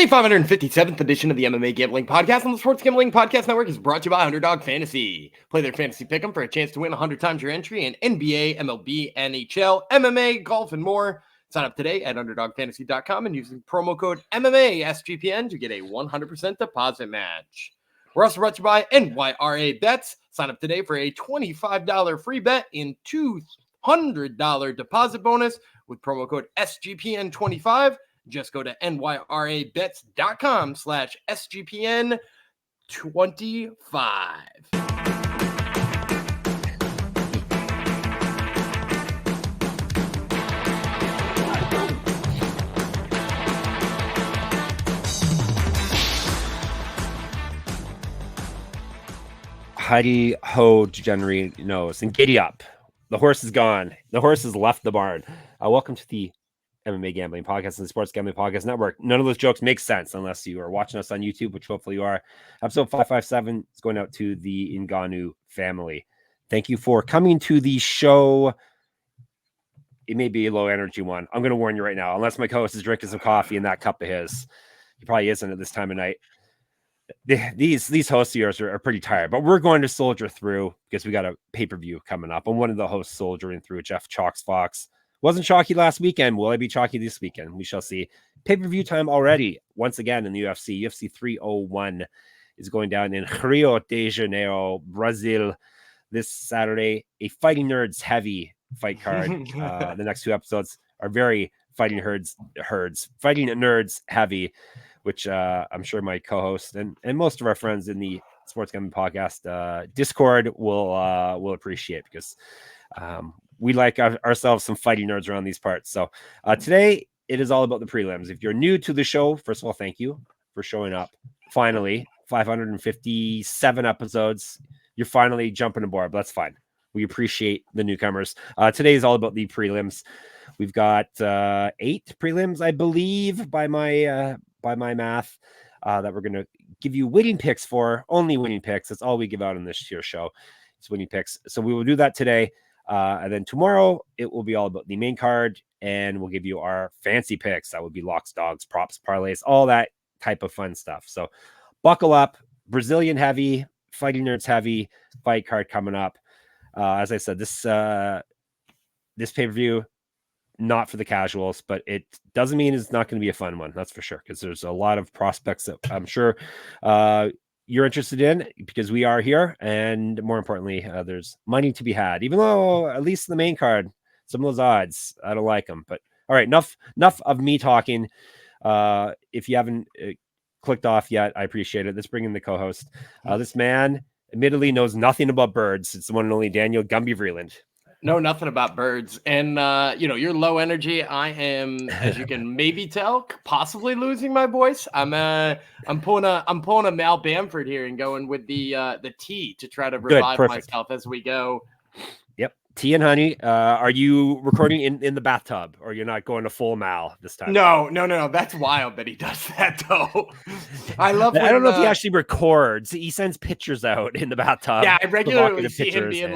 The 557th edition of the MMA Gambling Podcast on the Sports Gambling Podcast Network is brought to you by Underdog Fantasy. Play their fantasy pick'em for a chance to win 100 times your entry in NBA, MLB, NHL, MMA, golf, and more. Sign up today at UnderdogFantasy.com and using promo code MMASGPN to get a 100% deposit match. We're also brought to you by NYRA Bets. Sign up today for a $25 free bet in $200 deposit bonus with promo code SGPN25. Just go to nyrabets.com/SGPN25. Heidi ho, degenerados, and giddy up. The horse is gone. The horse has left the barn. Welcome to the MMA Gambling Podcast and the Sports Gambling Podcast Network. None of those jokes make sense unless you are watching us on YouTube, which hopefully you are. Episode 557 is going out to the Ngannou family. Thank you for coming to the show. It may be a low energy one. I'm going to warn you right now, unless my co-host is drinking some coffee in that cup of his. He probably isn't at this time of night. These hosts of yours are pretty tired, but we're going to soldier through because we got a pay-per-view coming up. I'm one of the hosts soldiering through. Jeff Chalks Fox wasn't chalky last weekend. Will I be chalky this weekend? We shall see. Pay-per-view time already. Once again in the UFC. UFC 301 is going down in Rio de Janeiro, Brazil this Saturday. A Fighting Nerds heavy fight card. The next two episodes are very Fighting Nerds heavy, which I'm sure my co-host and most of our friends in the Sports Gambling Podcast Discord will appreciate, because we like ourselves some fighting nerds around these parts. So today it is all about the prelims. If you're new to the show, first of all, thank you for showing up. Finally, 557 episodes. You're finally jumping aboard, but that's fine. We appreciate the newcomers. Today is all about the prelims. We've got 8 prelims, I believe, by my math, that we're going to give you winning picks for. Only winning picks. That's all we give out on this here show. It's winning picks. So we will do that today. And then tomorrow it will be all about the main card, and we'll give you our fancy picks. That would be locks, dogs, props, parlays, all that type of fun stuff. So buckle up. Brazilian heavy, Fighting Nerds heavy fight card coming up. As I said, this pay-per-view, not for the casuals, but it doesn't mean it's not going to be a fun one. That's for sure, because there's a lot of prospects that I'm sure you're interested in, because we are here, and more importantly, there's money to be had, even though at least the main card, some of those odds, I don't like them. But all right, enough of me talking. If you haven't clicked off yet, I appreciate it. Let's bring in the co-host. This man admittedly knows nothing about birds. It's the one and only Daniel Gumby Vreeland. Know nothing about birds. And, you're low energy. I am, as you can maybe tell, possibly losing my voice. I'm pulling a Mal Bamford here and going with the tea to try to revive myself as we go. Yep. Tea and honey. Are you recording in the bathtub, or you're not going to full Mal this time? No. That's wild that he does that, though. I don't know if he actually records. He sends pictures out in the bathtub. Yeah, I regularly see him being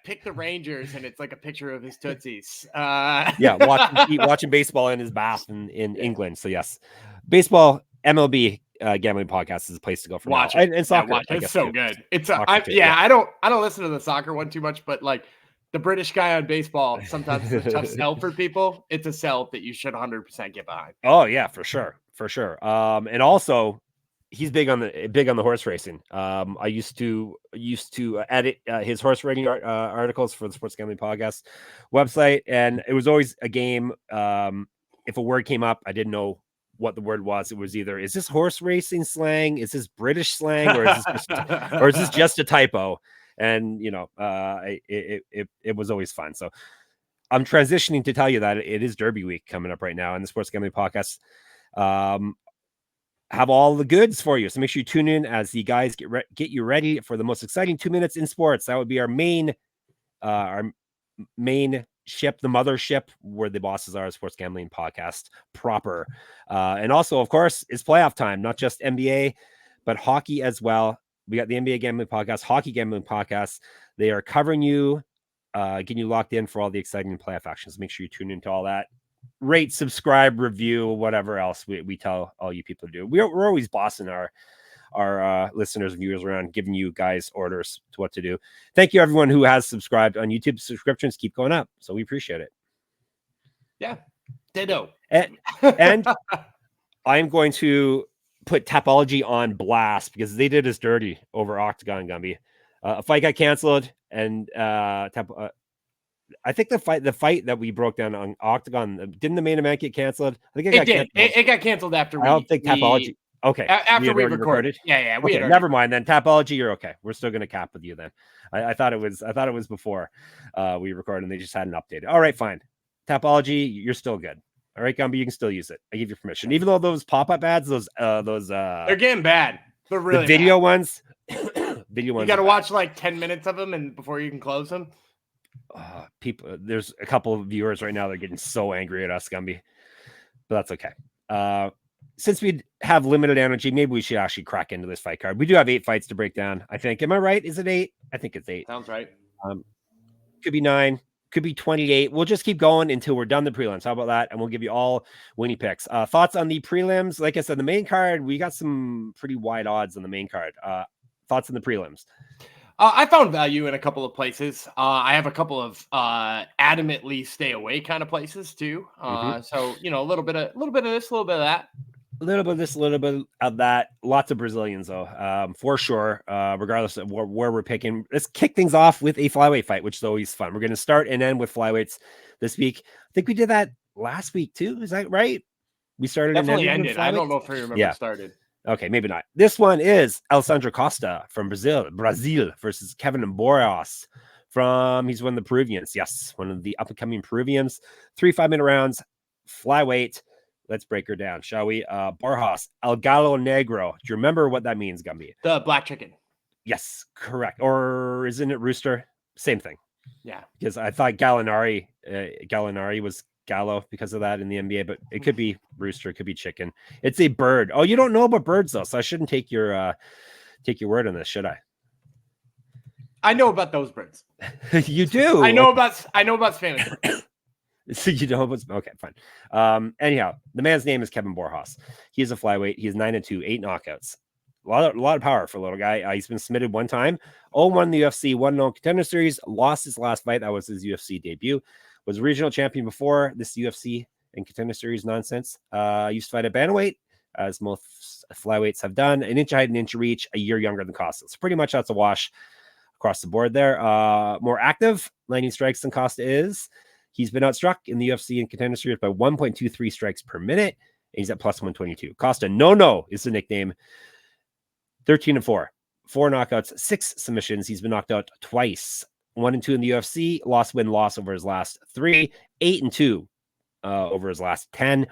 pick the Rangers, and it's like a picture of his Tootsies. Watching baseball in his bath in England. So yes, baseball, MLB. Gambling Podcast is a place to go for watch now. It. And soccer. Yeah, it's so good. It's I don't listen to the soccer one too much, but like the British guy on baseball, sometimes it's a tough sell for people. It's a sell that you should 100% get behind. Oh yeah, for sure. And also he's big on the horse racing. I used to edit his horse racing articles for the Sports Gambling Podcast website, and it was always a game. If a word came up, I didn't know what the word was. It was either, is this horse racing slang, is this British slang, or is this just a typo? And it was always fun. So I'm transitioning to tell you that it is Derby week coming up right now, and the Sports Gambling Podcast have all the goods for you. So make sure you tune in as the guys get you ready for the most exciting 2 minutes in sports. That would be our main ship, the mothership, where the bosses are, Sports Gambling Podcast proper. And also, of course, it's playoff time, not just NBA, but hockey as well. We got the NBA Gambling Podcast, Hockey Gambling Podcast. They are covering you, getting you locked in for all the exciting playoff actions. Make sure you tune into all that. rate, subscribe, review, whatever else we tell all you people to do. We're always bossing our listeners and viewers around, giving you guys orders to what to do. Thank you everyone who has subscribed on YouTube. Subscriptions keep going up, so we appreciate it. Yeah, ditto. And I'm going to put Tapology on blast because they did us dirty over Octagon, Gumby. A fight got canceled, and I think the fight that we broke down on Octagon, didn't the main event get canceled? I think it did. It got canceled after I don't think Tapology. Okay. After we recorded. Yeah. Okay, never mind then. Tapology, you're okay. We're still going to cap with you then. I thought it was before we recorded and they just hadn't updated. All right, fine. Tapology, you're still good. All right, Gumby, you can still use it. I give you permission. Even though those pop-up ads, they're getting bad. They're really the video bad. Ones. You got to watch like 10 minutes of them and before you can close them. People, there's a couple of viewers right now that are getting so angry at us, Gumby. But that's okay. Since we have limited energy, maybe we should actually crack into this fight card. We do have 8 fights to break down, I think. Am I right? Is it 8? I think it's 8. Sounds right. Could be 9, could be 28. We'll just keep going until we're done the prelims. How about that? And we'll give you all winning picks. Thoughts on the prelims? Like I said, the main card, we got some pretty wide odds on the main card. Thoughts on the prelims? I found value in a couple of places. I have a couple of adamantly stay away kind of places too. So a little bit of this, a little bit of that. A little bit of this, a little bit of that. Lots of Brazilians, though, for sure, regardless of where we're picking. Let's kick things off with a flyweight fight, which is always fun. We're going to start and end with flyweights this week. I think we did that last week, too. Is that right? We started Definitely and ended. I don't know if I remember started. Okay, maybe not. This one is Alessandro Costa from Brazil versus Kevin Borjas he's one of the Peruvians. Yes, one of the up-and-coming Peruvians. 3 5-minute rounds, flyweight. Let's break her down, shall we? Borjas, El Gallo Negro. Do you remember what that means, Gumby? The black chicken. Yes, correct. Or isn't it rooster? Same thing. Yeah. Because I thought Gallinari was Gallo because of that in the NBA, but it could be rooster, it could be chicken. It's a bird. Oh, you don't know about birds though, so I shouldn't take your word on this, should I? I know about those birds. You do. I know about Spanish birds. So you know what's okay, fine. Anyhow, the man's name is Kevin Borjas. He is a flyweight. He is 9-2, 8 knockouts. A lot of power for a little guy. He's been submitted 1 time. 0-1 in the UFC, 1-0 contender series. Lost his last fight. That was his UFC debut. Was regional champion before this UFC and contender series nonsense. Used to fight at bantamweight, as most flyweights have done. An inch height, an inch reach. A year younger than Costa. So pretty much that's a wash across the board there. More active landing strikes than Costa is. He's been outstruck in the UFC and contender series by 1.23 strikes per minute. And he's at plus 122. Costa No is the nickname. 13-4, 4 knockouts, 6 submissions. He's been knocked out twice. 1-2 in the UFC. Loss over his last 3. 8-2 over his last 10.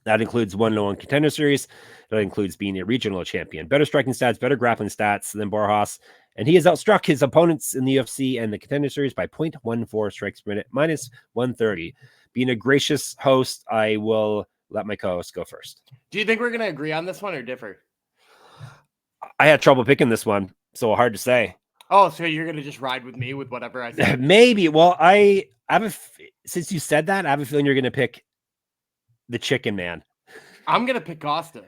That includes 1-0 in contender series. That includes being a regional champion. Better striking stats, better grappling stats than Borjas. And he has outstruck his opponents in the UFC and the contender series by 0.14 strikes per minute, minus 130. Being a gracious host, I will let my co-host go first. Do you think we're going to agree on this one or differ? I had trouble picking this one, so hard to say. Oh, so you're going to just ride with me with whatever I said? Maybe. Well, I have since you said that, I have a feeling you're going to pick the chicken man. I'm going to pick Costa.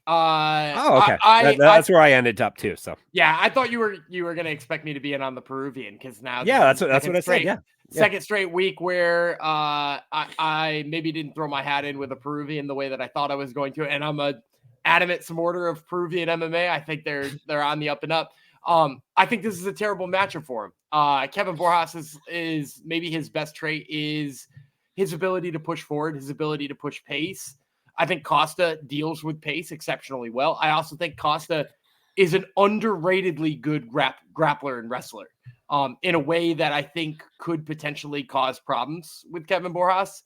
Okay. That's where I ended up too. So yeah, I thought you were going to expect me to be in on the Peruvian because now that's what I said. Yeah. Second straight week where I maybe didn't throw my hat in with a Peruvian the way that I thought I was going to, and I'm a adamant supporter of Peruvian MMA. I think they're on the up and up. I think this is a terrible matchup for him. Kevin Borjas is maybe his best trait is his ability to push forward, his ability to push pace. I think Costa deals with pace exceptionally well. I also think Costa is an underratedly good grappler and wrestler in a way that I think could potentially cause problems with Kevin Borjas.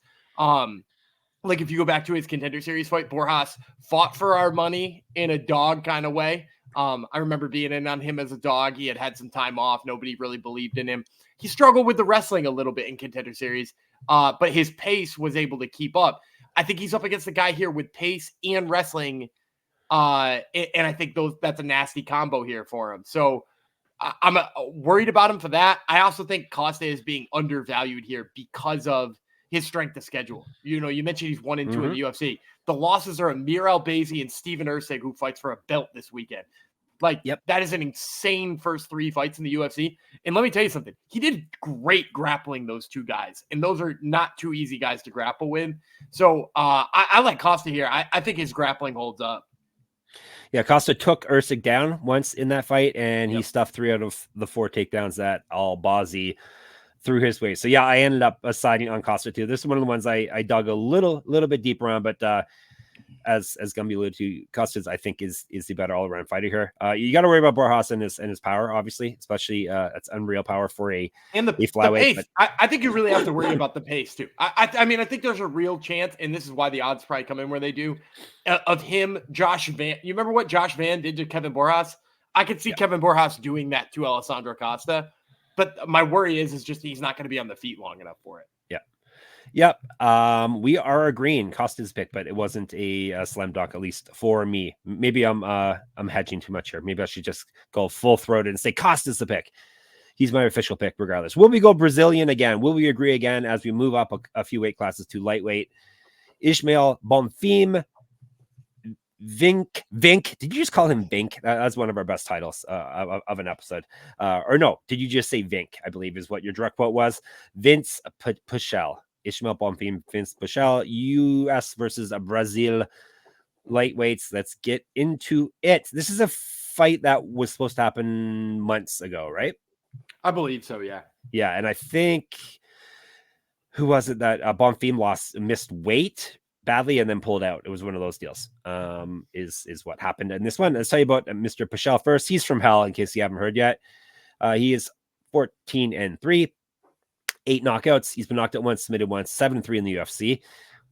Like if you go back to his contender series fight, Borjas fought for our money in a dog kind of way. I remember being in on him as a dog. He had some time off. Nobody really believed in him. He struggled with the wrestling a little bit in contender series, but his pace was able to keep up. I think he's up against a guy here with pace and wrestling. And I think that's a nasty combo here for him. So I'm worried about him for that. I also think Costa is being undervalued here because of his strength of schedule. You mentioned he's 1-2 in Mhm. the UFC. The losses are Amir Albazi and Steven Erceg, who fights for a belt this weekend. Yep. That is an insane first 3 fights in the UFC. And let me tell you something. He did great grappling those 2 guys. And those are not 2 easy guys to grapple with. So I like Costa here. I think his grappling holds up. Yeah, Costa took Erceg down once in that fight, and he Yep. stuffed 3 out of the 4 takedowns that Albazi threw his way. So yeah, I ended up siding on Costa too. This is one of the ones I dug a little bit deeper on, but as Gumby alluded to, Costa's I think is the better all around fighter here. You got to worry about Borjas and his power, obviously, especially it's unreal power for a flyweight. The pace. I think you really have to worry about the pace too. I mean, I think there's a real chance, and this is why the odds probably come in where they do, of him, Josh Van. You remember what Josh Van did to Kevin Borjas? I could see Kevin Borjas doing that to Alessandro Costa, but my worry is just he's not going to be on the feet long enough for it. Yep. We are agreeing Costa's pick, but it wasn't a slam dunk, at least for me. Maybe I'm hedging too much here. Maybe I should just go full throated and say Costa's the pick. He's my official pick regardless. Will we go Brazilian again? Will we agree again as we move up a few weight classes to lightweight? Ismael Bonfim, Vinc. Did you just call him Vinc? That's one of our best titles of an episode. Or no, did you just say Vinc? I believe is what your direct quote was. Vinc Pichel. Ismael Bonfim, Vinc Pichel, U.S. versus Brazil lightweights. Let's get into it. This is a fight that was supposed to happen months ago, right? I believe so, yeah. Yeah, and I think, who was it that Bonfim missed weight badly and then pulled out? It was one of those deals, is what happened in this one. Let's tell you about Mr. Pichel first. He's from hell, in case you haven't heard yet. He is 14-3. 8 knockouts. He's been knocked out once, submitted once, 7-3 in the UFC.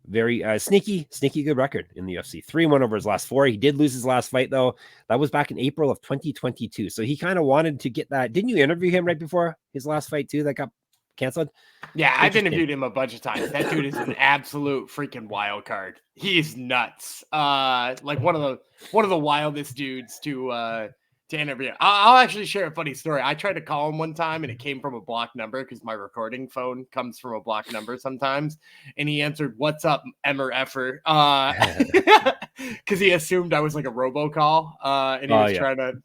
Very sneaky good record in the UFC. 3-1 over his last 4. He did lose his last fight, though. That was back in April of 2022. So he kind of wanted to get that. Didn't you interview him right before his last fight, too, that got canceled? Yeah, I've interviewed him a bunch of times. That dude is an absolute freaking wild card. He's nuts. Like one of the wildest dudes to interview. I'll actually share a funny story. I tried to call him one time and it came from a blocked number because my recording phone comes from a blocked number sometimes. And he answered, "What's up, Emmer Effer?" Because he assumed I was like a robocall. And he was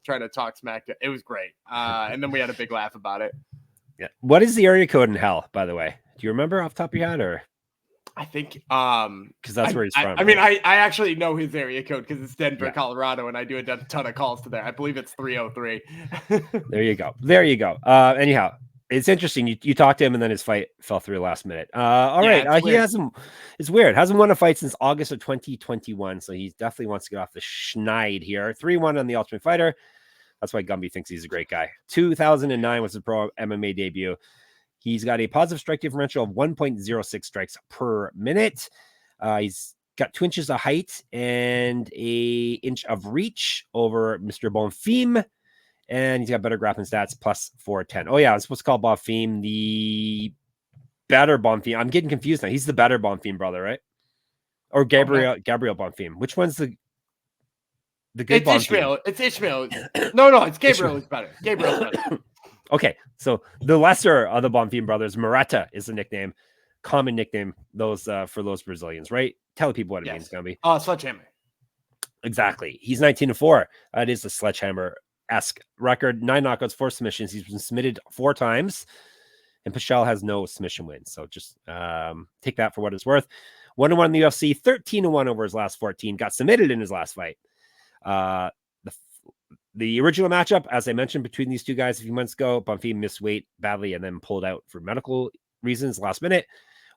trying to talk smack. It was great. And then we had a big laugh about it. Yeah. What is the area code in hell, by the way? Do you remember off the top of your head, or? I think because that's where he's from. I mean, I actually know his area code because it's Denver, Colorado, and I do a ton of calls to there. I believe it's 303. There you go. Anyhow, it's interesting. You talked to him, and then his fight fell through last minute. All right. He hasn't. It's weird. Hasn't won a fight since August of 2021, so he definitely wants to get off the schneid here. 3-1 on the Ultimate Fighter. That's why Gumby thinks he's a great guy. 2009 was his pro MMA debut. He's got a positive strike differential of 1.06 strikes per minute. He's got 2 inches of height and a inch of reach over Mr. Bonfim. And he's got better grappling stats, plus 410. Oh, yeah, I'm supposed to call Bonfim the better Bonfim. I'm getting confused now. He's the better Bonfim brother, right? Or Gabriel Bonfim. Which one's the good Bonfim? Ishmael. It's Ishmael. No, it's Gabriel is better. Gabriel's better. Okay, so the lesser of the Bonfim brothers, Murata is the nickname, common nickname for those Brazilians, right? Tell people what it means, Gumby. Sledgehammer. Exactly. He's 19-4. That is a Sledgehammer-esque record. 9 knockouts, 4 submissions. He's been submitted 4 times, and Pichel has no submission wins. So just take that for what it's worth. 1-1 in the UFC, 13-1 over his last 14. Got submitted in his last fight. The original matchup, as I mentioned, between these 2 guys a few months ago, Bonfim missed weight badly and then pulled out for medical reasons last minute.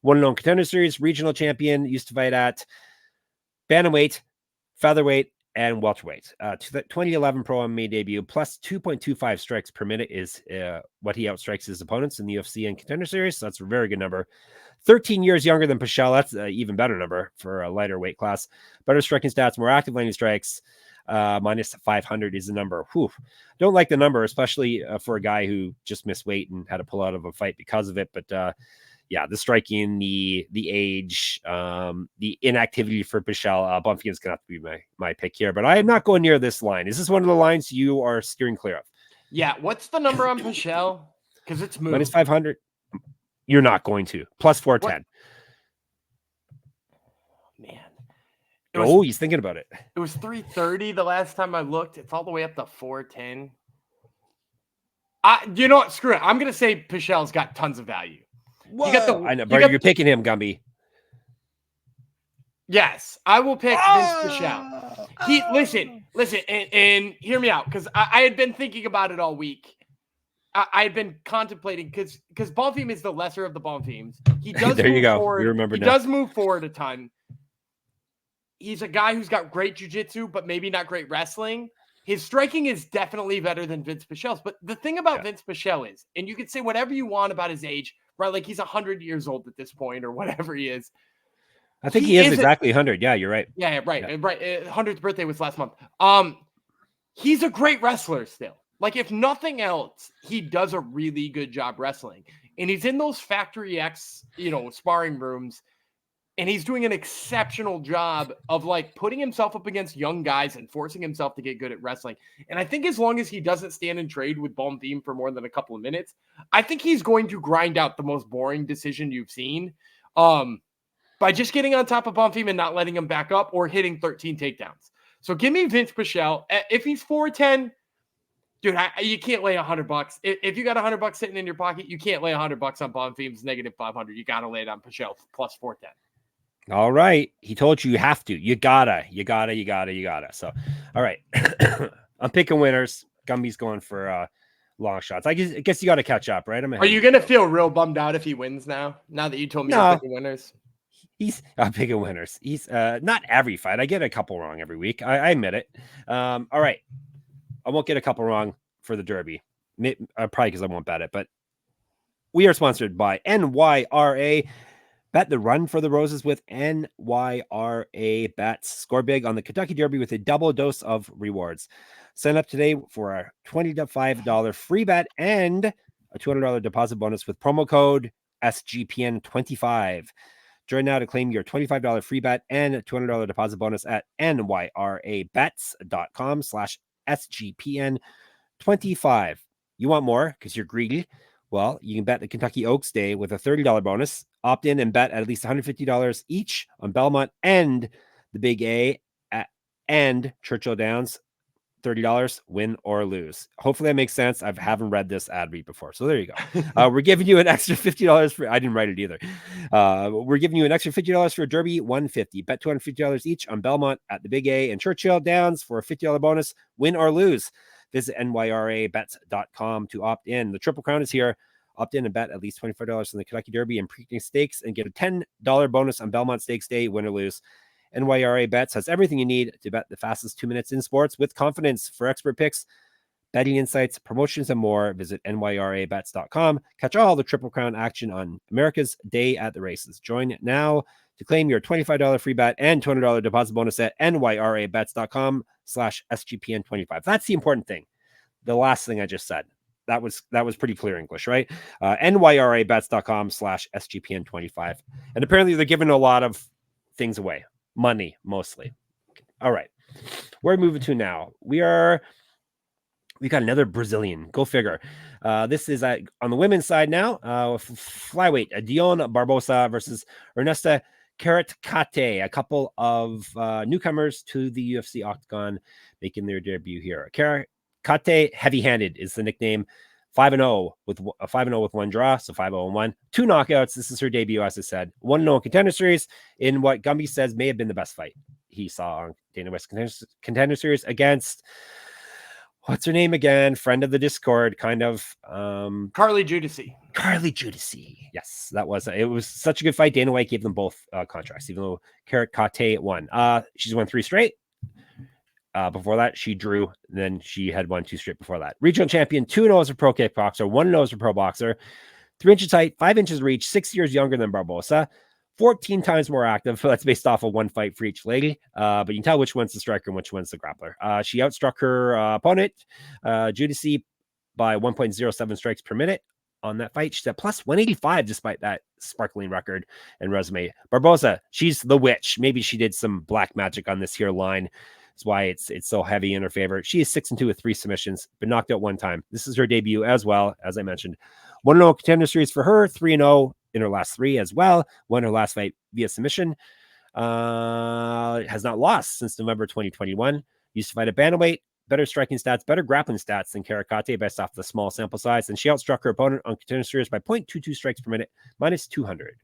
1-0 Contender Series, regional champion, used to fight at bantamweight, featherweight, and welterweight. 2011 pro MMA debut, plus 2.25 strikes per minute is what he outstrikes his opponents in the UFC and Contender Series. So that's a very good number. 13 years younger than Pichel. That's an even better number for a lighter weight class. Better striking stats, more active landing strikes. Minus 500 is the number. Whew. Don't like the number, especially for a guy who just missed weight and had to pull out of a fight because of it. But the striking, the age, the inactivity for Pichel, Bonfim is going to have to be my pick here. But I am not going near this line. Is this one of the lines you are steering clear of? Yeah. What's the number on Pichel? Because it's moved. Minus 500. You're not going to. Plus 410. He's thinking about it. It was 330 the last time I looked. It's all the way up to 410. You know what? Screw it. I'm going to say Pichel's got tons of value. I know, but you're picking him, Gumby. Yes, I will pick Vinc Pichel. Listen, and hear me out, because I had been thinking about it all week. I had been contemplating, because Bonfim is the lesser of the Bonfims. He does there you go. Forward. You remember he now. Does move forward a ton. He's a guy who's got great jiu-jitsu, but maybe not great wrestling. His striking is definitely better than Vinc Pichel's. But the thing about Vinc Pichel is, and you can say whatever you want about his age, right? Like he's 100 years old at this point, or whatever he is. I think he is exactly 100. Yeah, you're right. Yeah, right. 100th birthday was last month. He's a great wrestler still. Like, if nothing else, he does a really good job wrestling. And he's in those Factory X, sparring rooms, and he's doing an exceptional job of, like, putting himself up against young guys and forcing himself to get good at wrestling. And I think as long as he doesn't stand and trade with Bonfim for more than a couple of minutes, I think he's going to grind out the most boring decision you've seen. By just getting on top of Bonfim and not letting him back up or hitting 13 takedowns. So give me Vinc Pichel. If he's 410, dude, you can't lay $100. If you got $100 sitting in your pocket, you can't lay $100 on Bonfim's negative 500. You got to lay it on Pichel plus 410. All right. He told you have to. You gotta. So, all right. I'm picking winners. Gumby's going for long shots. I guess you got to catch up, right? Are you going to feel real bummed out if he wins now that you told me you're picking winners? I'm picking winners. He's not every fight. I get a couple wrong every week. I admit it. All right. I won't get a couple wrong for the Derby. Probably because I won't bet it. But we are sponsored by NYRA. Bet the run for the roses with NYRA bets. Score big on the Kentucky Derby with a double dose of rewards. Sign up today for a $25 free bet and a $200 deposit bonus with promo code SGPN25. Join now to claim your $25 free bet and $200 deposit bonus at nyrabets.com/SGPN25. You want more because you're greedy? Well, you can bet the Kentucky Oaks Day with a $30 bonus. Opt in and bet at least $150 each on Belmont and the Big A and Churchill Downs. $30, win or lose. Hopefully that makes sense. I haven't read this ad read before. So there you go. We're giving you an extra $50 for, I didn't write it either. We're giving you an extra $50 for Derby, $150. Bet $250 each on Belmont at the Big A and Churchill Downs for a $50 bonus, win or lose. Visit nyrabets.com to opt in. The Triple Crown is here. Opt in and bet at least $25 in the Kentucky Derby and Preakness Stakes and get a $10 bonus on Belmont Stakes Day, win or lose. NYRA Bets has everything you need to bet the fastest 2 minutes in sports with confidence. For expert picks, betting insights, promotions, and more, visit nyrabets.com. Catch all the Triple Crown action on America's Day at the Races. Join now to claim your $25 free bet and $200 deposit bonus at nyrabets.com/SGPN25. That's the important thing. The last thing I just said. That was pretty clear English, right? nyrabets.com/SGPN25. And apparently they're giving a lot of things away. Money, mostly. All right. Where are we moving to now? We got another Brazilian. Go figure. This is on the women's side now. Flyweight, Dione Barbosa versus Ernesta Kareckaite. A couple of newcomers to the UFC octagon making their debut here. Kareckaite, heavy-handed is the nickname. 5-0 with 1 draw, so 5-0-1. 2 knockouts. This is her debut, as I said. 1-0 Contender Series in what Gumby says may have been the best fight he saw on Dana White's Contender Series against, what's her name again? Friend of the Discord, kind of. Carly Judici. Yes, that was it. Was such a good fight. Dana White gave them both contracts, even though Kareckaite won. She's won 3 straight. Before that, she drew. Then she had won 2 straight before that. Regional champion, 2-0 as a pro kickboxer, 1-0 as a pro boxer, 3 inches height, 5 inches reach, 6 years younger than Barbosa, 14 times more active. That's based off of 1 fight for each lady. But you can tell which one's the striker and which one's the grappler. She outstruck her opponent, Judici, by 1.07 strikes per minute on that fight. She's at plus 185 despite that sparkling record and resume. Barbosa, she's the witch. Maybe she did some black magic on this here line. That's why it's so heavy in her favor. She is 6-2 with 3 submissions, but knocked out 1 time. This is her debut as well, as I mentioned. 1-0 Contender Series for her, 3-0 in her last 3 as well. Won her last fight via submission. Has not lost since November 2021. Used to fight at bantamweight. Better striking stats, better grappling stats than Kareckaite based off the small sample size. And she outstruck her opponent on Contender Series by 0.22 strikes per minute, minus 200.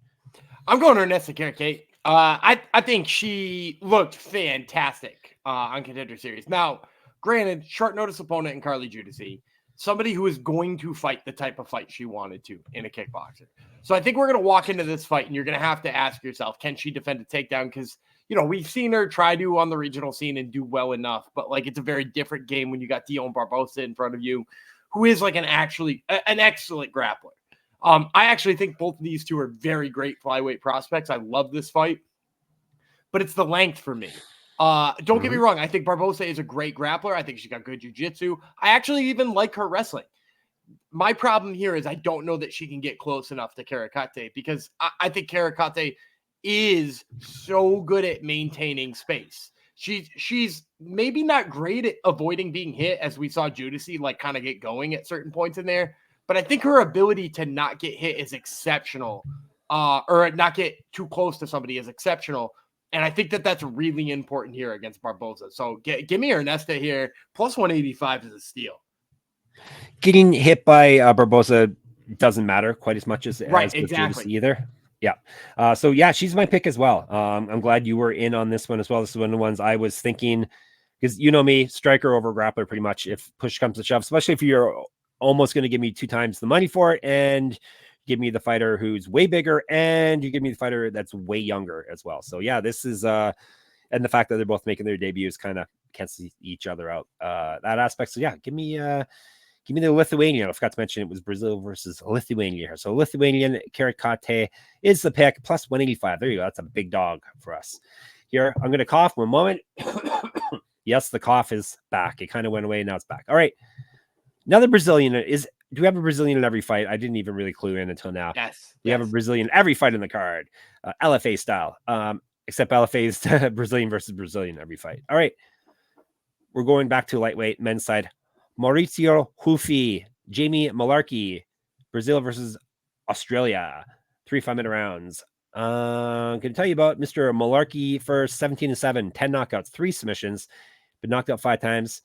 I'm going Ernesta Kareckaite. I think she looked fantastic on Contender Series. Now, granted, short notice opponent in Carly Judici, somebody who is going to fight the type of fight she wanted to in a kickboxer. So I think we're going to walk into this fight and you're going to have to ask yourself, can she defend a takedown? Because, you know, we've seen her try to on the regional scene and do well enough, but like it's a very different game when you got Dione Barbosa in front of you, who is like an excellent grappler. I actually think both of these two are very great flyweight prospects. I love this fight, but it's the length for me. Don't get me wrong. I think Barbosa is a great grappler. I think she got good jiu-jitsu. I actually even like her wrestling. My problem here is I don't know that she can get close enough to Kareckaite because I think Kareckaite is so good at maintaining space. She's maybe not great at avoiding being hit, as we saw Judici like kind of get going at certain points in there. But I think her ability to not get hit is exceptional, or not get too close to somebody is exceptional. And I think that that's really important here against Barbosa. So give me Ernesta here. Plus 185 is a steal. Getting hit by Barbosa doesn't matter quite as much as exactly. either. Yeah. So yeah, she's my pick as well. I'm glad you were in on this one as well. This is one of the ones I was thinking, because you know me, striker over grappler pretty much if push comes to shove, especially if you're almost going to give me 2 times the money for it and give me the fighter who's way bigger and you give me the fighter that's way younger as well. So yeah, this is and the fact that they're both making their debuts kind of cancel each other out, that aspect. So yeah, give me the Lithuanian. I forgot to mention it was Brazil versus Lithuania here. So Lithuanian Kareckaite is the pick, plus 185. There you go. That's a big dog for us here. I'm going to cough one moment. Yes, the cough is back. It kind of went away. Now it's back. All right. Another Brazilian is, do we have a Brazilian in every fight? I didn't even really clue in until now. Yes. We have a Brazilian every fight in the card, LFA style, except LFA is Brazilian versus Brazilian every fight. All right. We're going back to lightweight men's side. Mauricio Ruffy, Jamie Mullarkey, Brazil versus Australia, 3 5-minute rounds. I'm going to tell you about Mr. Mullarkey first, 17-7, 10 knockouts, 3 submissions, been knocked out 5 times.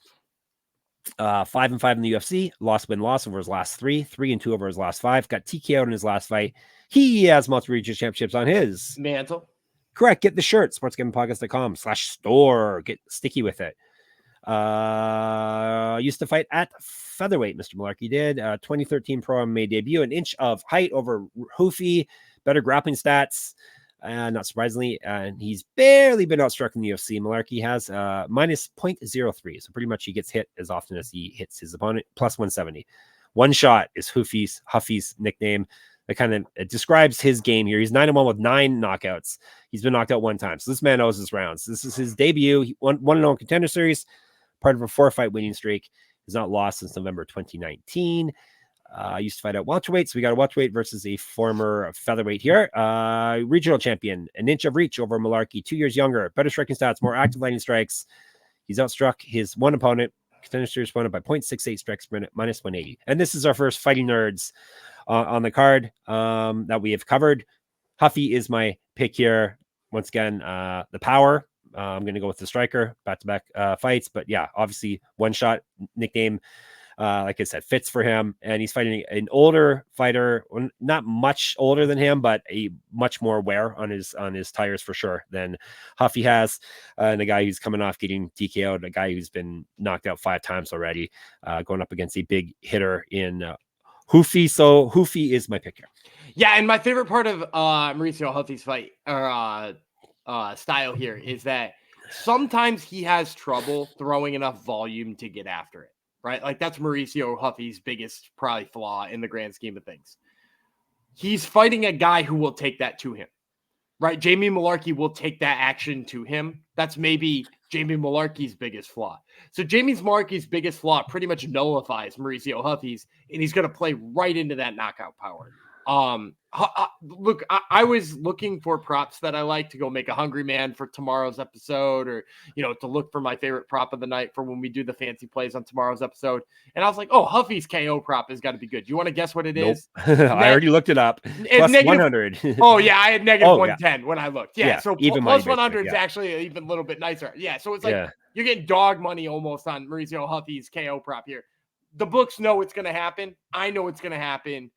5-5 in the UFC, loss over his last 3, 3-2 over his last 5, got TKO'd in his last fight. He has multiple regional championships on his mantle. Correct. Get the shirt, sportsgamblingpodcast.com/store. Get sticky with it. Used to fight at featherweight. Mr. Mullarkey did. 2013 pro MMA debut, an inch of height over Ruffy, better grappling stats. Not surprisingly, and he's barely been outstruck in the UFC. Mullarkey has minus 0.03, so pretty much he gets hit as often as he hits his opponent. Plus 170. One shot is Huffy's nickname. That kind of describes his game here. He's 9-1 with 9 knockouts. He's been knocked out 1 time, so this man knows his rounds. This is his debut. He won 1-0 Contender Series, part of a 4-fight winning streak. He's not lost since November 2019. Used to fight at welterweight, so we got a welterweight versus a former featherweight here. Regional champion, an inch of reach over Mullarkey, 2 years younger, better striking stats, more active landing strikes. He's outstruck his one opponent, Contender Series opponent, by 0.68 strikes per minute, minus 180. And this is our first Fighting Nerds on the card that we have covered. Huffy is my pick here. Once again, the power. I'm going to go with the striker, back-to-back fights. But yeah, obviously, one-shot nickname. Like I said, fits for him, and he's fighting an older fighter, not much older than him, but a much more wear on his tires for sure than Huffy has, and a guy who's coming off getting TKO'd, a guy who's been knocked out 5 times already, going up against a big hitter in Huffy. So Huffy is my pick here. Yeah, and my favorite part of Mauricio Huffy's fight or style here is that sometimes he has trouble throwing enough volume to get after it. Right? Like that's Mauricio Huffy's biggest probably flaw in the grand scheme of things. He's fighting a guy who will take that to him, right? Jamie Mullarkey will take that action to him. That's maybe Jamie Mullarkey's biggest flaw. So Jamie Mullarkey's biggest flaw pretty much nullifies Mauricio Huffy's, and he's going to play right into that knockout power. Look, I was looking for props that I like to go make a hungry man for tomorrow's episode, or to look for my favorite prop of the night for when we do the fancy plays on tomorrow's episode. And I was like, oh, Huffy's KO prop has got to be good. You want to guess what it is? I already looked it up. Plus negative 100. Oh yeah, I had negative 110 when I looked. Yeah, so even plus money, 100 is actually even a little bit nicer. Yeah, so it's like you're getting dog money almost on Mauricio Huffy's KO prop here. The books know it's going to happen. I know it's going to happen.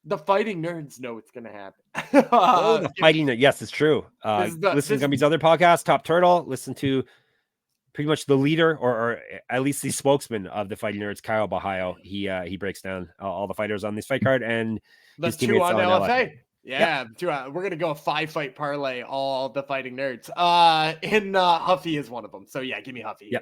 The fighting nerds know it's going to happen. The fighting nerd. Yes, it's true. Listen to Gumby's other podcast, Top Turtle. Listen to pretty much the leader, or at least the spokesman of the fighting nerds, Kyle Bahayo. He breaks down all the fighters on this fight card and the two on LFA. Yeah, we're going to go a 5-fight parlay, all the fighting nerds. And Huffy is one of them. So yeah, give me Huffy.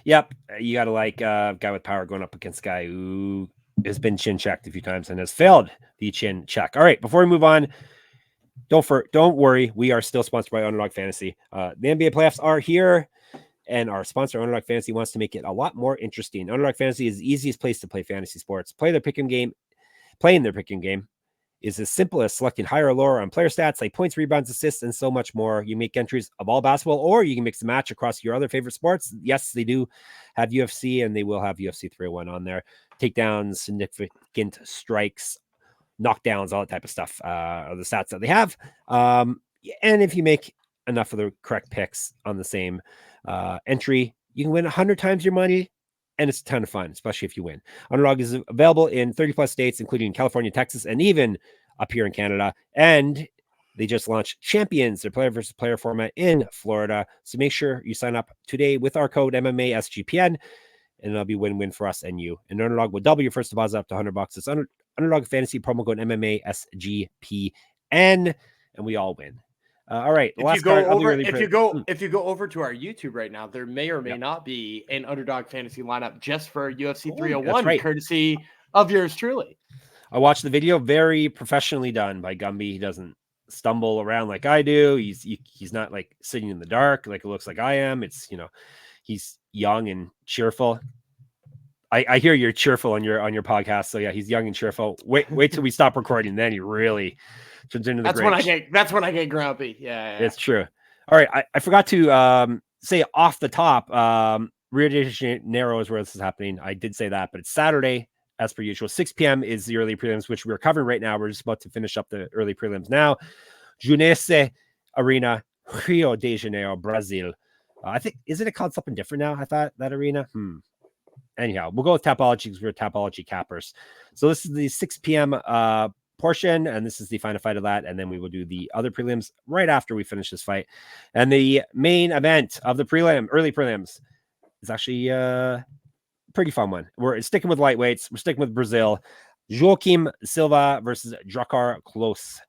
Yep. You got to like a guy with power going up against a guy who has been chin checked a few times and has failed the chin check. All right, before we move on, don't worry, we are still sponsored by Underdog Fantasy. The NBA playoffs are here, and our sponsor Underdog Fantasy wants to make it a lot more interesting. Underdog Fantasy is the easiest place to play fantasy sports. Playing their pick'em game is as simple as selecting higher or lower on player stats like points, rebounds, assists, and so much more. You make entries of all basketball, or you can mix and match across your other favorite sports. Yes, they do have UFC, and they will have UFC 301 on there. Takedowns, significant strikes, knockdowns, all that type of stuff are the stats that they have. And if you make enough of the correct picks on the same entry, you can win 100 times your money. And it's a ton of fun, especially if you win. Underdog is available in 30 plus states, including California, Texas, and even up here in Canada. And they just launched Champions, their player versus player format in Florida. So make sure you sign up today with our code MMASGPN, and it'll be win-win for us and you. And Underdog will double your first deposit up to $100. It's Underdog Fantasy promo code MMASGPN, and we all win. All right. If you go over to our YouTube right now, there may or may not be an Underdog Fantasy lineup just for UFC 301, courtesy of yours truly. I watched the video, very professionally done by Gumby. He doesn't stumble around like I do. He's not like sitting in the dark like it looks like I am. It's he's young and cheerful. I hear you're cheerful on your podcast. So yeah, he's young and cheerful. Wait till we stop recording, then he really turns into the That's when I get grumpy. Yeah. It's true. All right. I forgot to say off the top, Rio de Janeiro is where this is happening. I did say that, but it's Saturday as per usual. 6 p.m. is the early prelims, which we're covering right now. We're just about to finish up the early prelims now. Junesse Arena, Rio de Janeiro, Brazil. I think, isn't it called something different now? I thought that arena. Anyhow, we'll go with Tapology because we're Tapology cappers. So this is the 6 p.m. portion, and this is the final fight of that, and then we will do the other prelims right after we finish this fight. And the main event of the early prelims is actually a pretty fun one. We're sticking with lightweights. We're sticking with Brazil. Joaquim Silva versus Drakkar Klose.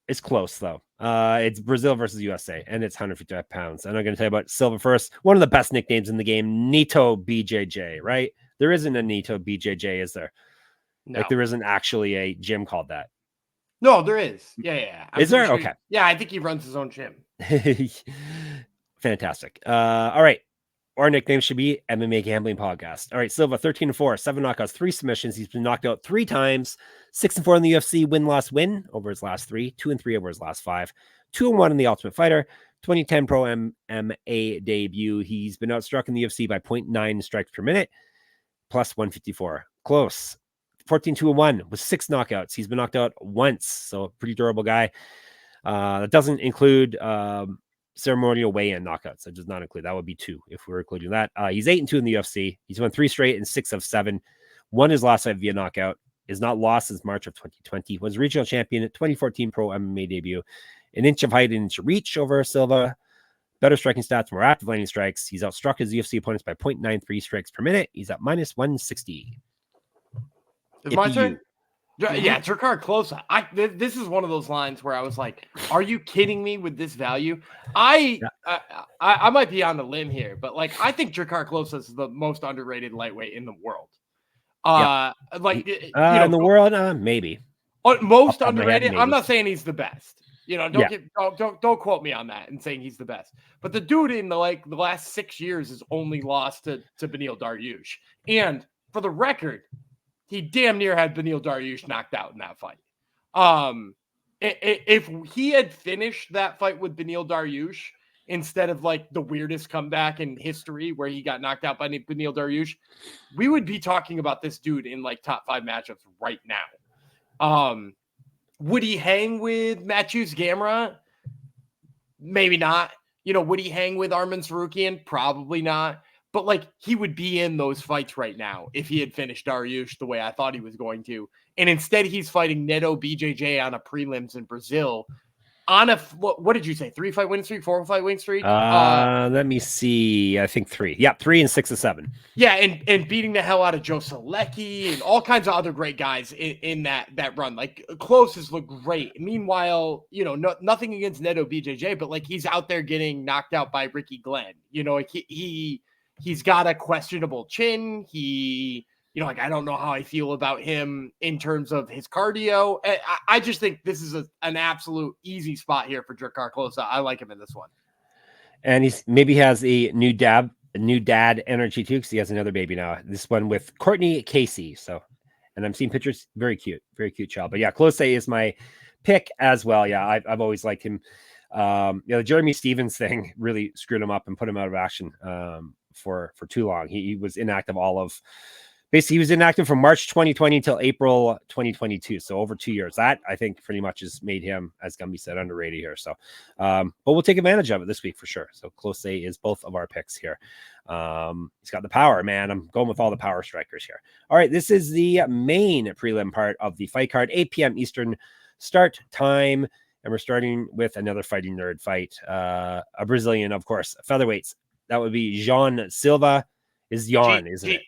It's close, though. It's Brazil versus USA, and it's 155 pounds. And I'm going to tell you about Silva first. One of the best nicknames in the game, Nito BJJ, right? There isn't a Nito BJJ, is there? No. Like, there isn't actually a gym called that. No, there is. Yeah. Is there? Okay. Yeah, I think he runs his own gym. Fantastic. All right. Our nickname should be MMA Gambling Podcast. All right, Silva, 13-4, 7 knockouts, 3 submissions. He's been knocked out 3 times, 6-4 in the UFC, win over his last 3, 2-3 over his last 5, 2-1 in the Ultimate Fighter, 2010 Pro MMA debut. He's been outstruck in the UFC by 0.9 strikes per minute, plus 154. Close. 14-2-1 with 6 knockouts. He's been knocked out once, so pretty durable guy. That doesn't include ceremonial weigh-in knockouts. That does not include. That would be 2 if we were including that. He's 8-2 in the UFC. He's won 3 straight and 6 of 7. Won his last fight via knockout. Is not lost since March of 2020. Was regional champion at 2014 Pro MMA debut. An inch of height and inch of reach over Silva. Better striking stats, more active landing strikes. He's outstruck his UFC opponents by 0.93 strikes per minute. He's at minus 160. It's my turn? Yeah, Drakkar Klose. This is one of those lines where I was like, "Are you kidding me with this value?" I might be on the limb here, but like I think Drakkar Klose is the most underrated lightweight in the world. In the world, maybe most underrated. Maybe. I'm not saying he's the best. Don't quote me on that and saying he's the best. But the dude in the last 6 years has only lost to Beneil Dariush. And for the record, he damn near had Beneil Dariush knocked out in that fight. If he had finished that fight with Beneil Dariush instead of like the weirdest comeback in history where he got knocked out by Beneil Dariush, we would be talking about this dude in like top 5 matchups right now. Would he hang with Matthews Gamrot? Maybe not. Would he hang with Arman Sarukian? Probably not. But like he would be in those fights right now if he had finished Dariush the way I thought he was going to. And instead he's fighting Neto BJJ on a prelims in Brazil on a, what did you say? 3-fight win streak, 4-fight win streak? Let me see. I think 3. Yeah, 3 and 6 of 7. Yeah, and beating the hell out of Joe Selecki and all kinds of other great guys in that run. Like Klose has looked great. Meanwhile, nothing against Neto BJJ, but like he's out there getting knocked out by Ricky Glenn. Like he's got a questionable chin. Like I don't know how I feel about him in terms of his cardio. I just think this is an absolute easy spot here for Drakkar Klose. I like him in this one. And he's maybe has a new dad energy too, because he has another baby now. This one with Courtney Casey. So, and I'm seeing pictures. Very cute child. But yeah, Klose is my pick as well. Yeah, I've always liked him. The Jeremy Stevens thing really screwed him up and put him out of action for too long. He was inactive he was inactive from March 2020 until April 2022. So over 2 years. That I think pretty much has made him, as Gumby said, underrated here. So, but we'll take advantage of it this week for sure. So Klose is both of our picks here. He's got the power, man. I'm going with all the power strikers here. All right. This is the main prelim part of the fight card, 8 p.m. Eastern start time. And we're starting with another fighting nerd fight. A Brazilian, of course, featherweights. That would be Jean Silva. Is Gian, isn't it?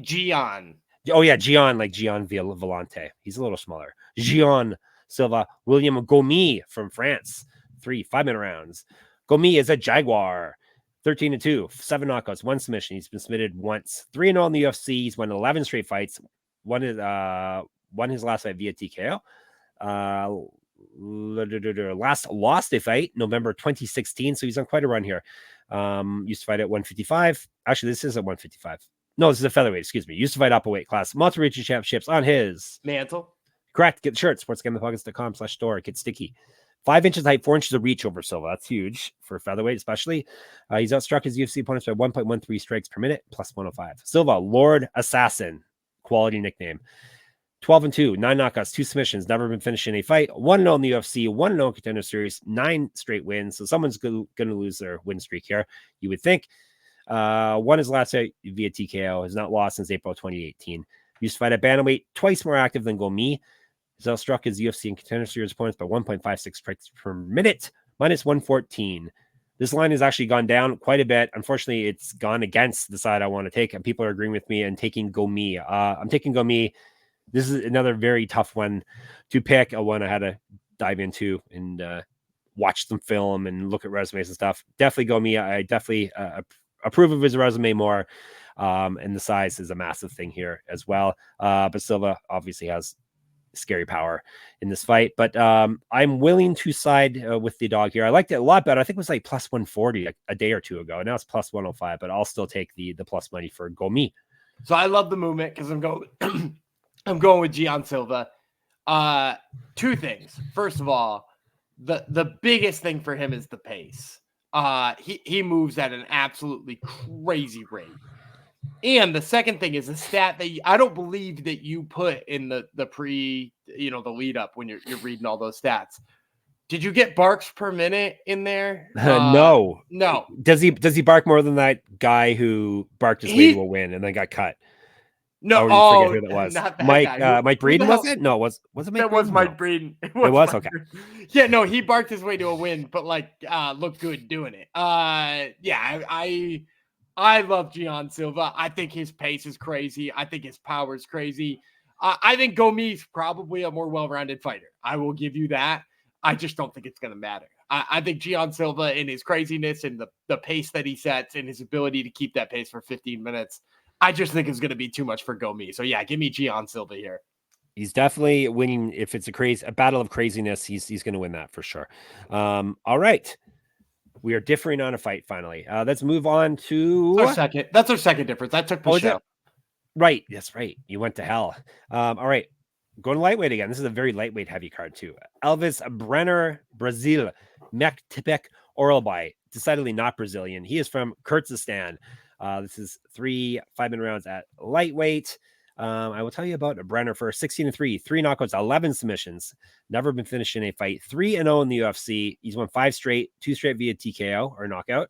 Gian. Oh, yeah, Gian, like Gian Villante. He's a little smaller. Gian Silva. William Gomis from France. 3 5-minute rounds. Gomis is a Jaguar. 13-2, 7 knockouts, 1 submission. He's been submitted once. 3-0 in the UFC. He's won 11 straight fights. Won his last fight via TKO. Last lost a fight November 2016, so he's on quite a run here. Used to fight at 155. Actually, this is at 155. No, this is a featherweight. Excuse me. Used to fight up a weight class. Multiple region championships on his mantle. Correct. Get the shirt. sportsgamblingpockets.com/store. Get sticky. 5 inches height, 4 inches of reach over Silva. That's huge for featherweight, especially. He's outstruck his UFC opponents by 1.13 strikes per minute, plus 105. Silva, Lord Assassin, quality nickname. 12-2, 9 knockouts, 2 submissions, never been finished in a fight. 1-0 in the UFC, 1-0 in Contender Series, 9 straight wins. So someone's going to lose their win streak here, you would think. Won his last fight via TKO, has not lost since April 2018. Used to fight at bantamweight, twice more active than Gomis. He's outstruck his UFC and Contender Series opponents by 1.56 strikes per minute, minus 114. This line has actually gone down quite a bit. Unfortunately, it's gone against the side I want to take, and people are agreeing with me and taking Gomis. I'm taking Gomis. This is another very tough one to pick, a one I had to dive into and watch some film and look at resumes and stuff. Definitely Gomis. I definitely approve of his resume more, and the size is a massive thing here as well. But Silva obviously has scary power in this fight. But I'm willing to side with the dog here. I liked it a lot better. I think it was like plus 140 a day or two ago. Now it's plus 105, but I'll still take the plus money for Gomis. So I love the movement because I'm going with Gian Silva. 2 things. First of all, the biggest thing for him is the pace. He moves at an absolutely crazy rate. And the second thing is a stat that I don't believe that you put in the pre, the lead up when you're reading all those stats. Did you get barks per minute in there? No. Does he bark more than that guy who barked his way to a win and then got cut? No, forget who that was. Not that Mike. guy. Mike Breeden, was it? No, was it Mike? That was Mike Breeden. It was okay. Yeah, no, he barked his way to a win, but looked good doing it. I love Gian Silva. I think his pace is crazy. I think his power is crazy. I think Gomis is probably a more well-rounded fighter. I will give you that. I just don't think it's going to matter. I think Gian Silva in his craziness and the pace that he sets and his ability to keep that pace for 15 minutes, I just think it's going to be too much for Gomis. So yeah, give me Gian Silva here. He's definitely winning. If it's a battle of craziness, he's going to win that for sure. All right. We are differing on a fight finally. Let's move on to That's our second difference. I took Pichel. Right. That's right. You went to hell. All right. Going lightweight again. This is a very lightweight heavy card too. Elves, Brener, Brazil, Myktybek, Orolbai. Decidedly not Brazilian. He is from Kyrgyzstan. This is 3 5-minute rounds at lightweight. I will tell you about Brener first. 16-3, 3 knockouts, 11 submissions. Never been finished in a fight. 3-0 in the UFC. He's won 5 straight, 2 straight via TKO or knockout.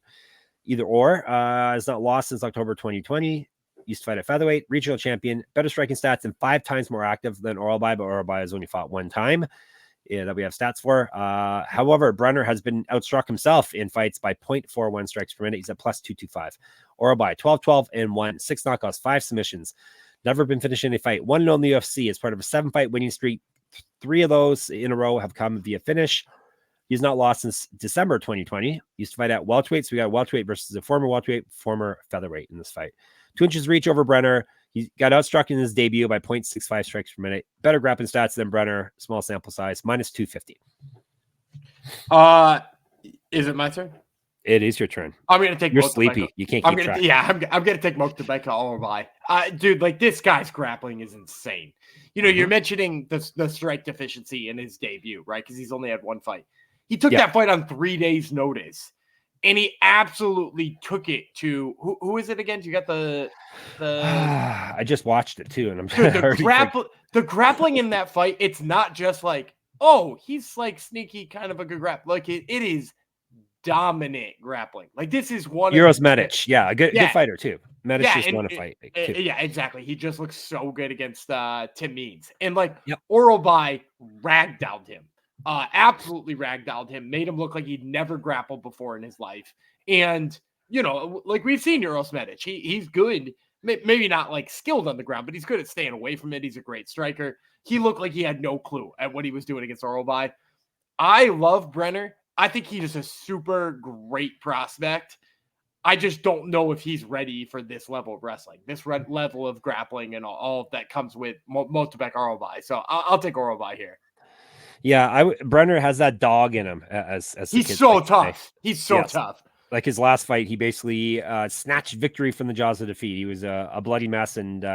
Either or. Has not lost since October 2020. Used to fight at featherweight, regional champion, better striking stats, and 5 times more active than Orolbai, but Orolbai has only fought 1 time that we have stats for. However, Brener has been outstruck himself in fights by 0.41 strikes per minute. He's at plus 225. Orolbai, 12-12 and 1, 6 knockouts, 5 submissions. Never been finished in a fight. 1-0 in the UFC as part of a 7-fight winning streak. 3 of those in a row have come via finish. He's not lost since December 2020. Used to fight at welterweight, so we got a welterweight versus a former welterweight, former featherweight in this fight. 2 inches reach over Brener. He got outstruck in his debut by 0.65 strikes per minute. Better grappling stats than Brener. Small sample size, minus 250. Is it my turn? It is your turn. I'm gonna take. You're sleepy. You can't keep track. Yeah, I'm gonna take Myktybek Orolbai. Dude, like this guy's grappling is insane. You know, you're mentioning the strike deficiency in his debut, right? Because he's only had 1 fight. He took that fight on 3 days' notice. And he absolutely took it to who is it again? You got the I just watched it too, and I'm dude, the grappling in that fight. It's not just like, oh, he's like sneaky, kind of a good grap. Like it is dominant grappling. Like this is one Euros Medic, a good fighter too. Medic just won a fight. Yeah, exactly. He just looks so good against Tim Means, and like Orolbai ragdolled him. Absolutely ragdolled him, made him look like he'd never grappled before in his life. And, you know, like we've seen Euros Medic, he's good, maybe not like skilled on the ground, but he's good at staying away from it. He's a great striker. He looked like he had no clue at what he was doing against Orolbai. I love Brener. I think he is a super great prospect. I just don't know if he's ready for this level of wrestling, this level of grappling and all that comes with Myktybek Orolbai. So I'll take Orolbai here. Yeah, Brener has that dog in him. As he's so tough. He's so tough. Like his last fight, he basically snatched victory from the jaws of defeat. He was a bloody mess and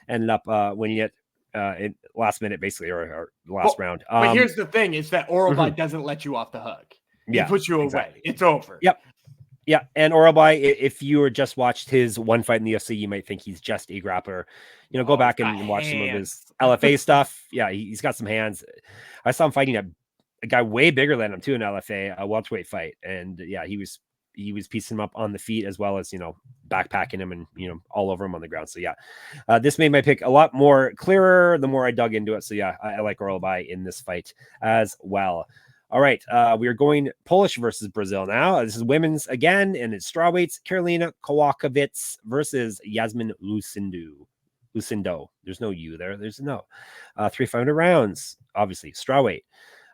ended up winning it in last minute, basically, or last round. But here's the thing: is that Orolbai doesn't let you off the hook. He puts you away. It's over. Yep. Yeah, and Orolbai, if you were just watched his 1 fight in the UFC, you might think he's just a grappler. You know, go back and watch some of his LFA stuff. Yeah, he's got some hands. I saw him fighting a guy way bigger than him too in LFA, a welterweight fight, and he was piecing him up on the feet as well as backpacking him and all over him on the ground. So this made my pick a lot more clearer the more I dug into it. So I like Orolbai in this fight as well. All right, we are going Polish versus Brazil now. This is women's again, and it's strawweights. Karolina Kowalkiewicz versus Iasmin Lucindo. There's no U there. There's no 3 500 rounds. Obviously, strawweight.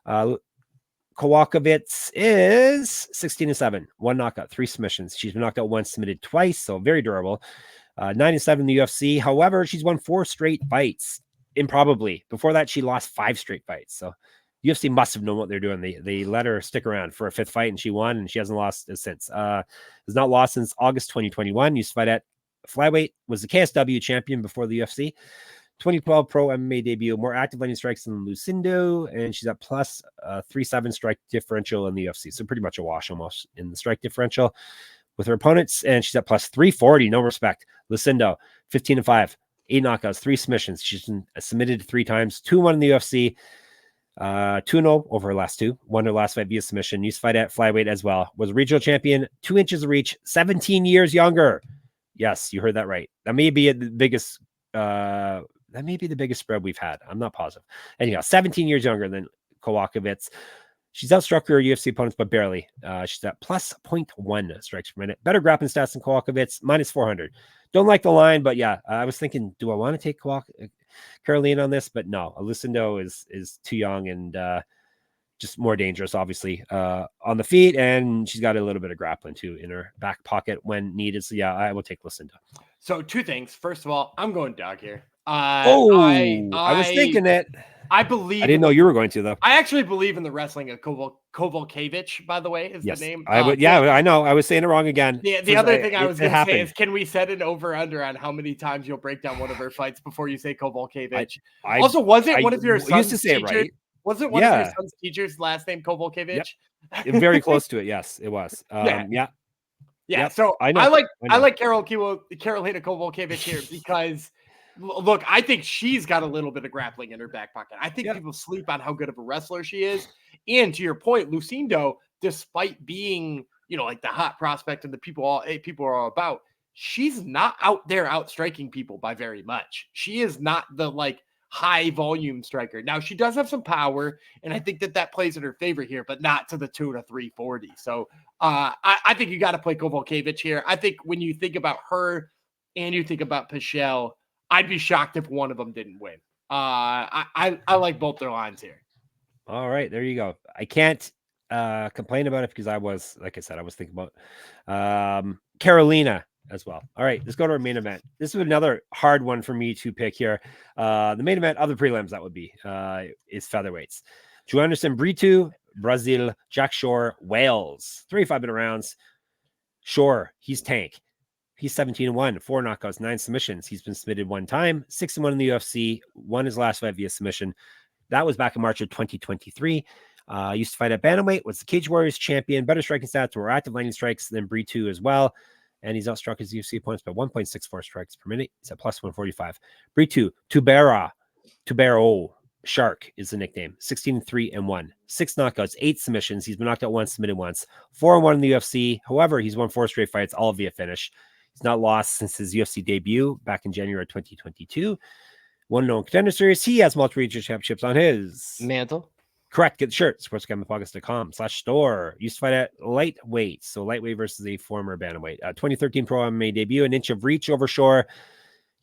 Kowalkiewicz is 16-7, 1 knockout, 3 submissions. She's been knocked out once, submitted twice, so very durable. 9-7 in the UFC. However, she's won 4 straight fights, improbably. Before that, she lost 5 straight fights. So UFC must have known what they're doing. They let her stick around for a 5th fight, and she won, and she hasn't lost since. Has not lost since August 2021. Used to fight at flyweight, was the KSW champion before the UFC. 2012 pro MMA debut, more active landing strikes than Lucindo, and she's at plus 3.7 strike differential in the UFC. So pretty much a wash almost in the strike differential with her opponents, and she's at plus 340. No respect. Lucindo, 15-5, 8 knockouts, 3 submissions. She's been submitted 3 times, 2-1 in the UFC. 2-0 over her last 2. Won her last fight via submission. Used to fight at flyweight as well. Was a regional champion, 2 inches of reach, 17 years younger. Yes, you heard that right. That may be the biggest spread we've had. I'm not positive. Anyhow, 17 years younger than Kowalkiewicz. She's outstruck her UFC opponents, but barely. She's at plus 0.1 strikes per minute. Better grappling stats than Kowalkiewicz, minus 400. Don't like the line, but I was thinking, do I want to take Karolina on this? But no, Lucindo is too young and just more dangerous, obviously, on the feet, and she's got a little bit of grappling too in her back pocket when needed. So I will take Lucindo. So 2 things. First of all, I'm going dog here. I was thinking it. I believe. I didn't know you were going to, though. I actually believe in the wrestling of Kowalkiewicz, by the way, is the name. I would. Yeah, I know. I was saying it wrong again. The other thing I was going to say is, can we set an over-under on how many times you'll break down one of her fights before you say Kowalkiewicz? Also, was it one of your son's used to say teachers? It right. Was it one of your son's teachers' last name Kowalkiewicz? Yep. Very close to it. Yes, it was. Yeah. Yep. So I like Karolina Kowalkiewicz here because. Look, I think she's got a little bit of grappling in her back pocket. I think people sleep on how good of a wrestler she is. And to your point, Lucindo, despite being, like the hot prospect and the people are all about, she's not out there outstriking people by very much. She is not the high volume striker. Now she does have some power, and I think that plays in her favor here, but not to the tune of 340. So I think you got to play Kowalkiewicz here. I think when you think about her and you think about Pichel, I'd be shocked if one of them didn't win. I like both their lines here. All right, there you go. I can't complain about it because I was thinking about Karolina as well. All right, let's go to our main event. This is another hard one for me to pick here. The main event of the prelims, that would be, is featherweights. Joanderson, Brito, Brazil, Jack Shore, Wales. 35-minute rounds. Shore, he's tank. He's 17-1, 4 knockouts, 9 submissions. He's been submitted 1 time, 6-1 in the UFC, won his last fight via submission. That was back in March of 2023. Used to fight at bantamweight, was the Cage Warriors champion, better striking stats, more active landing strikes than Brito as well. And he's outstruck his UFC opponents by 1.64 strikes per minute. He's at plus 145. Brito, Tubero, Shark is the nickname. 16-3-1, 6 knockouts, 8 submissions. He's been knocked out once, submitted once. 4-1 in the UFC. However, he's won 4 straight fights, all via finish. He's not lost since his UFC debut back in January 2022. 1-0 Contender Series. He has multiple regional championships on his mantle. Correct. Get the shirt. sportsgamblingpodcast.com/store. Used to fight at lightweight. So lightweight versus a former bantamweight. 2013 pro MMA debut. An inch of reach over Shore.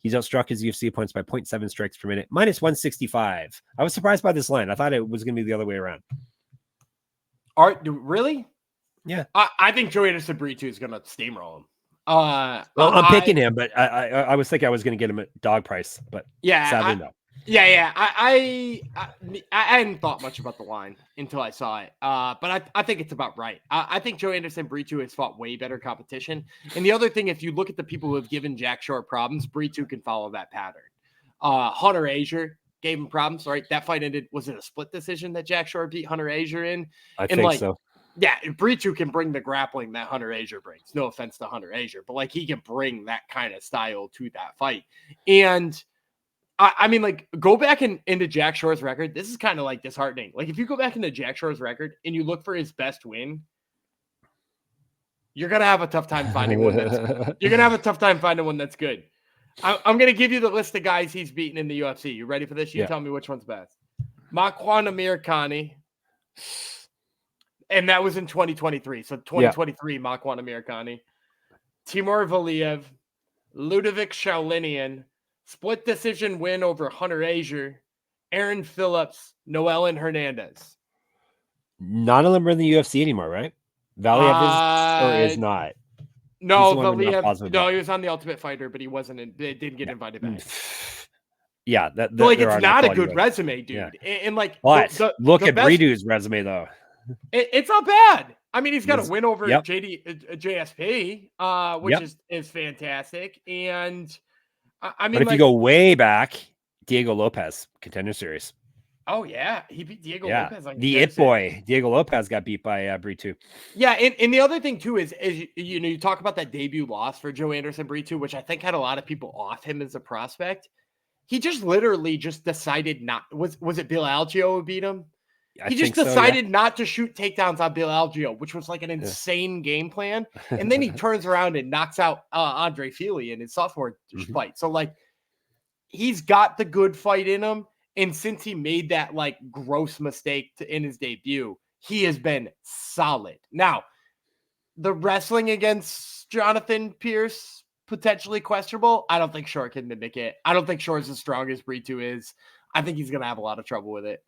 He's outstruck his UFC opponents by 0.7 strikes per minute. Minus 165. I was surprised by this line. I thought it was going to be the other way around. Really? Yeah. I think Joanderson Brito is going to steamroll him. I'm picking him, but I was thinking I was going to get him at dog price, but sadly no. I hadn't thought much about the line until I saw it, but I think it's about right. I think Joanderson Brito has fought way better competition, and the other thing, if you look at the people who have given Jack Shore problems, Brito can follow that pattern. Hunter Azure gave him problems, right? That fight ended, was it a split decision that Jack Shore beat Hunter Azure in? I think so. Yeah, Brito can bring the grappling that Hunter Azure brings. No offense to Hunter Azure, but he can bring that kind of style to that fight. And I mean, go back into Jack Shore's record. This is kind of disheartening. If you go back into Jack Shore's record and you look for his best win, you're gonna have a tough time finding one that's good. I'm gonna give you the list of guys he's beaten in the UFC. You ready for this? You tell me which one's best. Makwan Amirkhani. And that was in 2023. So 2023, Makwan Amirkhani. Timur Valiev, Ludovic Shaolinian, split decision win over Hunter Azure, Aaron Phillips, Noelin Hernandez. None of them are in the UFC anymore, right? Valiev is not. No, Valiev. No, he was on the Ultimate Fighter, but he wasn't. They didn't get invited back. Yeah, it's not a good resume, dude. Yeah. And look at Brito's resume though. It's not bad. I mean, he's got a win over JSP, which is fantastic. And I mean, but if you go way back, Diego Lopez, Contender Series. Oh yeah, he beat Diego Lopez. The it boy, Diego Lopez, got beat by Brito. Yeah, and the other thing too is you talk about that debut loss for Joanderson Brito, which I think had a lot of people off him as a prospect. He just literally decided not. Was it Bill Algeo who beat him? He just decided not to shoot takedowns on Bill Algeo, which was an insane game plan. And then he turns around and knocks out Andre Fili in his sophomore fight. So he's got the good fight in him. And since he made that gross mistake in his debut, he has been solid. Now, the wrestling against Jonathan Pierce, potentially questionable. I don't think Shore can mimic it. I don't think Shore's as strong as Brito is. I think he's going to have a lot of trouble with it.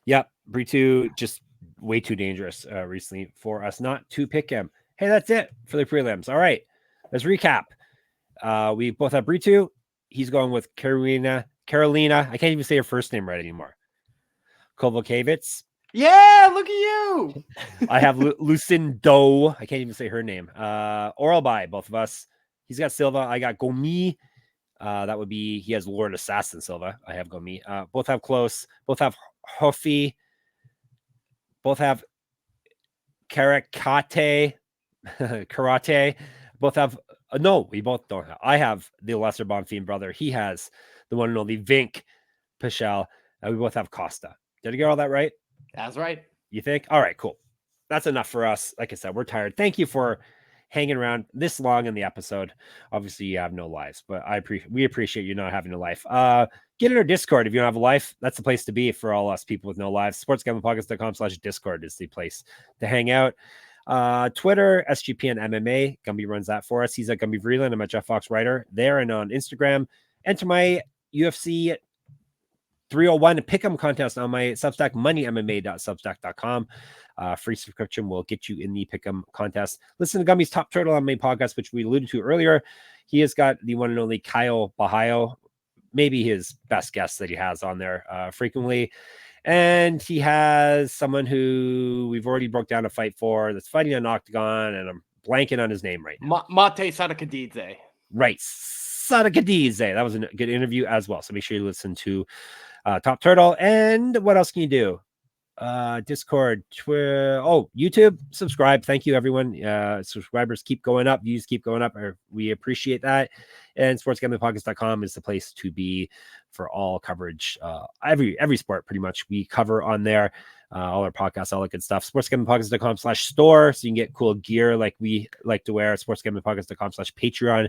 Yeah, Brito just way too dangerous recently for us not to pick him. Hey, that's it for the prelims. All right, let's recap. We both have Brito. He's going with Karolina Karolina. I can't even say her first name right anymore. Kowalkiewicz. Yeah, look at you. I have Lucindo. I can't even say her name. Orolbai, both of us. He's got Silva. I got Gomis. That would be, he has Lord Assassin Silva. I have Gomis. Both have Klose. Both have Ruffy. Both have Kareckaite. Karate. Both have, no, we both don't have. I have the lesser Bonfim brother. He has the one and only Vinc, Pichel. We both have Costa. Did I get all that right? That's right. You think? All right, cool. That's enough for us. Like I said, we're tired. Thank you for hanging around this long in the episode. Obviously, you have no lives, but we appreciate you not having a life. Get in our Discord if you don't have a life. That's the place to be for all us people with no lives. sportsgamblingpodcast.com/Discord is the place to hang out. Twitter, SGPN MMA. Gumby runs that for us. He's at Gumby Vreeland. I'm at Jeff Fox Writer there, and on Instagram. Enter my UFC 301 pick'em contest on my Substack, moneymma.substack.com. Free subscription will get you in the pick'em contest. Listen to Gummy's Top Turtle on my podcast, which we alluded to earlier. He has got the one and only Kyle Bahayo, maybe his best guest that he has on there frequently. And he has someone who we've already broke down a fight for that's fighting on Octagon, and I'm blanking on his name right now. Mate Sadakadidze. Right. Sadakadidze. That was a good interview as well. So make sure you listen to Top Turtle. And what else can you do? Discord, Twitter, YouTube, subscribe. Thank you, everyone. Subscribers keep going up, views keep going up. We appreciate that. And sportsgamblingpodcast.com is the place to be for all coverage. Every sport pretty much we cover on there. All our podcasts, all that good stuff. sportsgamblingpodcast.com/store, so you can get cool gear like we like to wear. sportsgamblingpodcast.com/Patreon,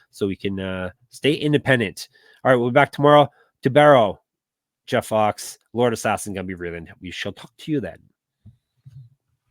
so we can stay independent. All right, we'll be back tomorrow. To Barrow, Jeff Fox, Lord Assassin, Gumby Vreeland. We shall talk to you then.